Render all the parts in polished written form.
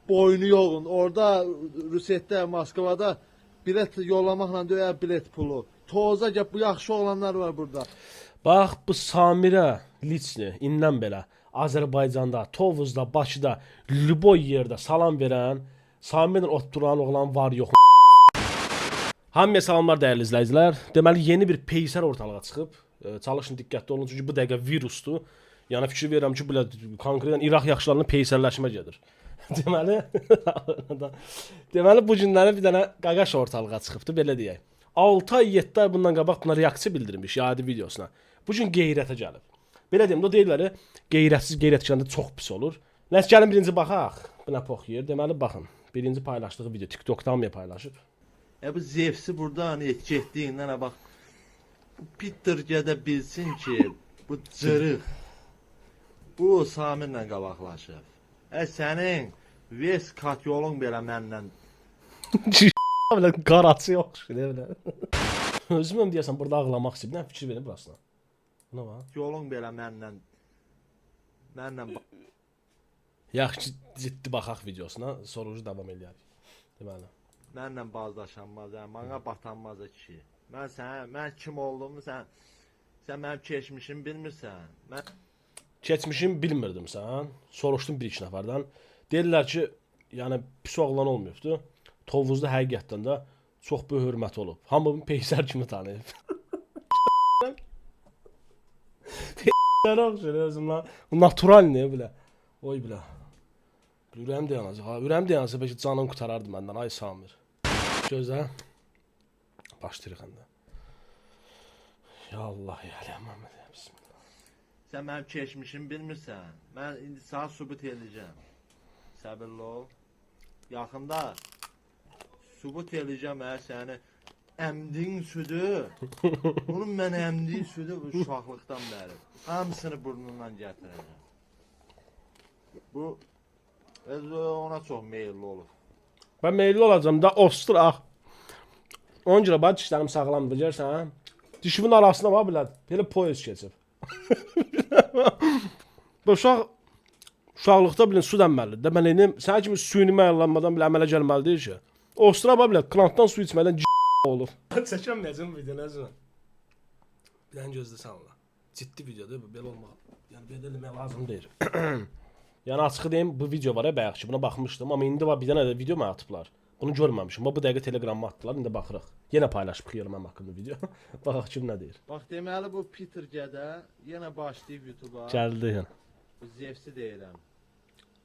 boynu yoğun. Orada Rusetdə, Moskvada bilet yollamaqla döyə bilet pulu. Toza gəp bu yaxşı olanlar var burada. Bax bu Samirə Liçni indən belə Azərbaycanda, Tovuzda, Bakıda, Lüboy yerdə salam verən, Samirlə oturan oğlan var yox. Hamıya salamlar dəyərli izləyicilər. Deməli yeni bir peysər ortalığa çıxıb. Çalışın diqqətli olun çünki bu dəqiqə virusdur. Yəni fikir verirəm ki, belə konkretən İraq yaxşılarının peysərləşmə gedir. deməli bu günləri bir dənə qaqaş ortalığa çıxıbdı, belə deyək. 6 ay 7 ay bundan qabaq buna reaksiya bildirmiş yadi videosuna. Bu gün qeyrətə gəlib. Belə deyim, o deyirlər, qeyrətsiz qeyrət kəndə çox pis olur. Nəsə gəlin birinci baxaq. Buna pox yer. Deməli baxın. Birinci paylaşdığı video TikTokdan mı paylaşıb? Bu Zevsi burada hani getdiyindən bax. Bu Peter gədə bilsin ki, bu cırıq. Bu Samirlə qabaqlaşıb. Sənin Ves kat yolun belə məndən. Belə qarası yox şey belə. Özümüm deyəsən burada ağlamaq istəyirəm. Nə fikir verin burasına. Buna bax. Yolun belə məndən. Yaxşı ciddi baxaq videosuna, sorucu davam eləyərik. Deməli. Mənlə bazdaşanmaz, mənə batanmaz ki. Mən kim olduğumu sən mənim keçmişimi bilmirsən. Keçmişimi bilmirdim sən. Soruşdum bir iki nəfərdən. Deyirlər ki, yəni pis oğlan olmayıbdı. Tovuzda həqiqətən də çox böyük hörməti olub. Hamı peysər kimi tanıyıb. Peysər oxşur özümlə. Natural nə belə? Oy belə. Ürəyim dayanacaq. Ha, ürəyim dayanacaq bəlkə canım qutarardı məndən. Ay Samir. Gözlə. Başlayırıq əndə. Ya Allah, ya Muhammed, ya Bismillah. Sən mənim keçmişimi bilmirsən. Mən indi sənə sübut edəcəm. Səbirli ol. Yaxında sübut edəcəm səni əmdiyin südü. Bunun mən əmdiyi südü uşaqlıqdan bəri. Hamısını burnundan gətirəcəm. Bu ona çox meyilli olur. Ben meyilli olacağım da ostur ah. Onun görə bax dişlərim sağlamdır bilirsən. Dişimin arasına var belə belə poyuz keçib. Bu uşaqlıqda bilin su dənməlidir. Də mən enim sən kimi suyunu məyəllanmadan belə əmələ gəlməlidir ki. Ostura bax belə krantdan su içmədən olur. Çəkəməyəcəm videonu özünə. Bir dənə gözləsən Allah. Ciddi videodur bu belə olmaq. Yəni belə demək lazım deyil. Yəni açığı deyim bu video var ya bayaq ki buna baxmışdım amma indi var bir dənə də video mənə atıblar. Bunu görməmişim. Bu dəqiqə Telegram'a atdılar. İndi baxırıq. Yenə paylaşıb xeyirəm mənim haqqında video. Baxaq kim nə deyir. Bax deməli bu Peter gədə yenə başlayıb YouTube-a. Gəldi yəni. Bu Zevsi deyirəm.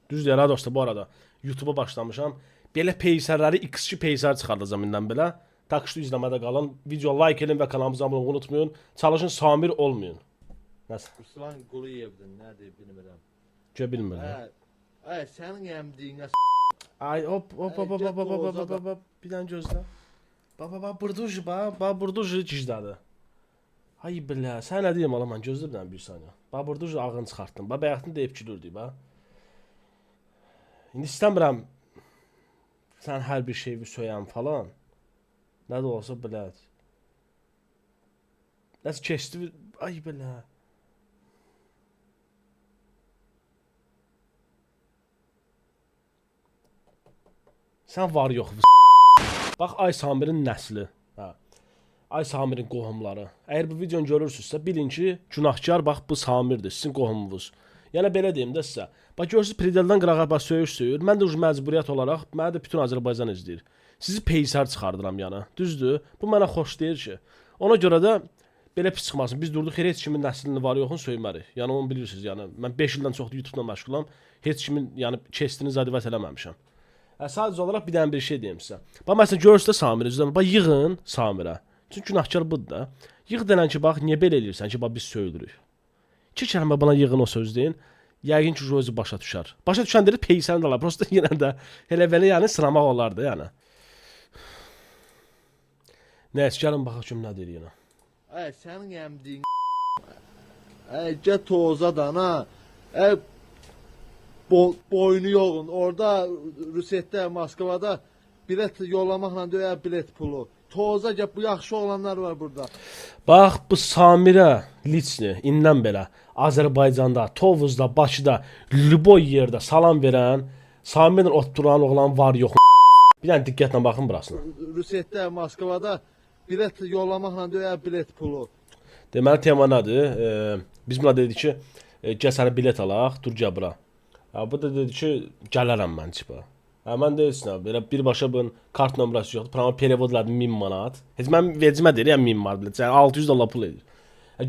Düz deyir ha dostlar bu arada. YouTube-a başlamışam. Belə peysərləri X2 peysər çıxardacağam indən belə. Takışlı izləmədə qalın. Video like edin və kanalımıza abunə olmayı unutmayın. Çalışın Samir olmayın. Nəsə? Ruslan Quliyevdir, nədir bilmirəm. Gə bilmirəm. Sənin əmdiyinə Ay hop bir dənə gözlə. Baba burduj burduj gicdadı. Ay bilə, sən nə deyim ala mən gözlə bir dənə bir saniyə. Burduj ağını çıxartdım. Bayaqdan deyib gülürdük ba. İndi istəmirəm sən hər bir şeyi söyəm falan. Nə də olsa bilə. Nəsə keçdi. Ay bilə. Sən var yox. Bax Ay Samirin nəsli. Hə. Ay Samirin qohumları. Əgər bu videonu görürsünüzsə bilin ki, günahkar bax bu Samirdir, sizin qohumunuz. Yəni belə deyim də sizə. Bax görürsüz Predeldən qırağa baş söyür. Mən də məcburiyyət olaraq mənə də bütün Azərbaycan izləyir. Sizi peysər çıxardıram yəni. Düzdür? Bu mənə xoş deyir ki. Ona görə də belə pis çıxmasın. Biz durduq heç kimin nəslini var yoxunu söymərik. Yəni onu bilirsiniz yəni. Mən 5 ildən çoxdur YouTube-la məşğulam. Heç kimin yəni keçdiyini zadivət eləməmişəm. Sadəcə olaraq bir dənə bir şey deyim sizə. Bax məsələn görürsüz də Samirə üzrə. Bax yığın Samirə. Çünki günahkar budur da. Yığ denən ki bax niyə belə eləyirsən ki bax biz söylürük. 2 kəlmə bana yığın o söz deyin. Yəqin ki özü başa düşər. Başa düşən deyir peysərin də olar. Prosta yenə də elə belə yəni sınamaq olardı yəni. Nəysə gəlin baxaq kim nə deyir yenə. Sənin əmdiyin gəl toza dana. Boynu yoğun. Orada Rusetdə, Moskvada bilet yollamaqla döyə bilet pulu. Toza gəp bu yaxşı olanlar var burada. Bax bu Samirə Liçni indən belə Azərbaycanda, Tovuzda, Bakıda, Lüboy yerdə salam verən, Samirlə oturan oğlan var yox. Bir dənə diqqətlə baxın burasına. Rusetdə, Moskvada bilet yollamaqla döyə bilet pulu. Deməli tema nədir? Biz buna dedik ki, gəl sənə bilet alaq, dur gəl bura. Bu da dedi ki, gələrəm mən çipa. Mən deyirsən, belə birbaşa bunun kart nömrəsi yoxdur. Prama perevod elədim 1000 manat. Heç mən vecimə deyir, 1000 manat bilet. Yəni 600 dollar pul edir.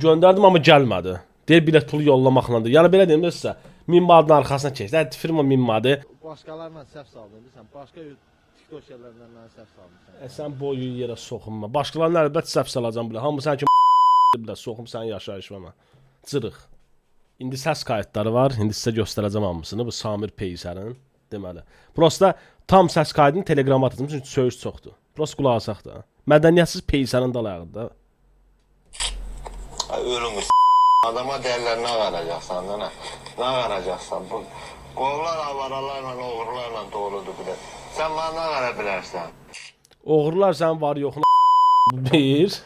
Göndərdim amma gəlmədi. Deyir bilet pulu yollamaqlandır. Yəni belə deyim də sizə, 1000 manatın arxasına keçdi. Firma 1000 manatı. Başqalarla səhv saldın, bilirsən? Başqa TikTok şeylərdən mən səhv saldım. Sən boyu yerə soxunma. Başqalarına əlbət səhv salacam bilə. Hamı sən ki bilə soxum sənin yaşayışına. Cırıq. İndi səs kayıtları var. İndi sizə göstərəcəm hamısını. Bu Samir Peysərin deməli. Prosta tam səs kaydını Telegrama atacağım çünki söyüş çoxdur. Prosta qulaq asaq da. Mədəniyyətsiz Peysərin dalayağında. Ölüm adama deyirlər nə verəcəksən da nə? Nə verəcəksən? Bu qovlar avaralarla, oğurlarla doludur bir də. Sən mənə nə verə bilərsən? Oğurlar sən var yoxuna bu bir.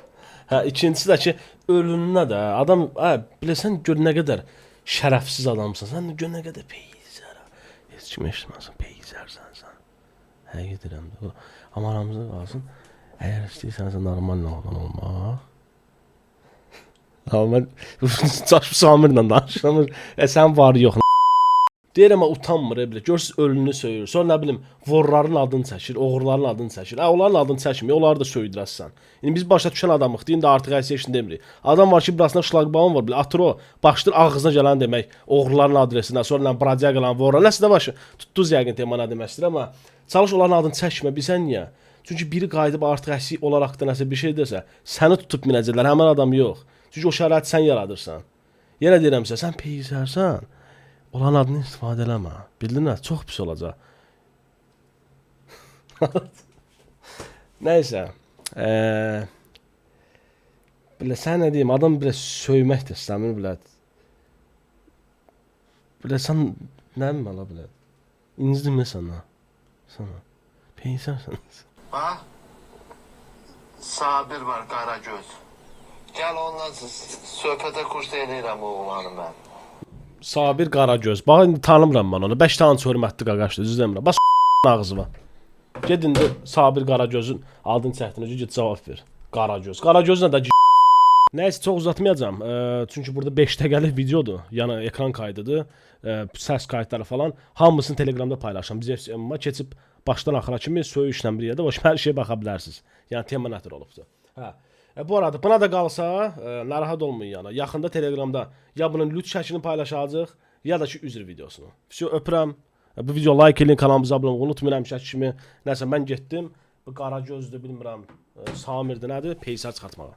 Hə, ikincisi də ki, ölününə də adam, biləsən gör nə qədər şərəfsiz adamsan. Sən gör nə qədər Peysər. Heç kim eşitməsin, Peysərsən sən. Həqiqət edirəm də. Amma aramızda qalsın. Əgər istəyirsənsə normal oğlan olmaq. Amma mən Caşbu Samirlə danışıram. Sən var yox. Deyirəm utanmır belə. Görürsüz ölünü söyür. Sonra nə bilim vorların adını çəkir, oğurların adını çəkir. Onların adını çəkmir, onları da söydürəsən. İndi biz başa düşən adamıq, indi artıq hər şey üçün demirik. Adam var ki, burasında şlaqbaum var, belə atır o, başdır ağzına gələn demək, oğurların adresindən, sonra bradiya qalan vorlar. Nəsə də başı tutduz yəqin tema nə demək istəyir, amma çalış onların adını çəkmə, bilsən niyə? Çünki biri qayıdıb artıq əksik olaraq da nəsə bir şey desə, səni tutub minəcəklər, həmin adam yox. Çünki o şəraiti sən yaradırsan. Yenə deyirəm sizə, sən Peysərsən. Olan adını istifadə eləmə. Bildin nə? Çox pis olacaq. Nəysə. Bilə, sən nə deyim, adam bilə söymək də istəmir, bilə. Bilə, sən nə mi ala bilə? İncidim nə sana? Sana. Peysərsən. Ha? Sabir var, Qaragöz. Gəl ondan söhbətə kurs eləyirəm oğlanı mən. Sabir Qaragöz. Bax indi tanımıram mən onu. 5 tane hörmətli qaqaşdır, düz demirəm. Bas ağzı var. Get indi Sabir Qaragözün adını çəkdin, get cavab ver. Qaragöz. Qaragöz nə də nəysə çox uzatmayacağam. Çünki burada 5 dəqiqəlik videodur. Yəni ekran kaydıdır. Səs kayıtları falan. Hamısını Telegramda paylaşacağam. Biz FCM-a keçib başdan axıra kimi söyüşlə bir yerdə boş hər şeyə baxa bilərsiniz. Yəni tema nədir olubdu. Hə. Bu arada buna da qalsa narahat olmayın yana. Yaxında Telegramda ya bunun lüt şəklini paylaşacağıq, ya da ki üzr videosunu. Всё öpürəm. Bu video like eləyin, kanalımıza abunə olun. Unutmayın həmişə kimi. Nəsə mən getdim. Bu Qaragözdür, bilmirəm. Samirdir nədir? Peysər çıxartmağa.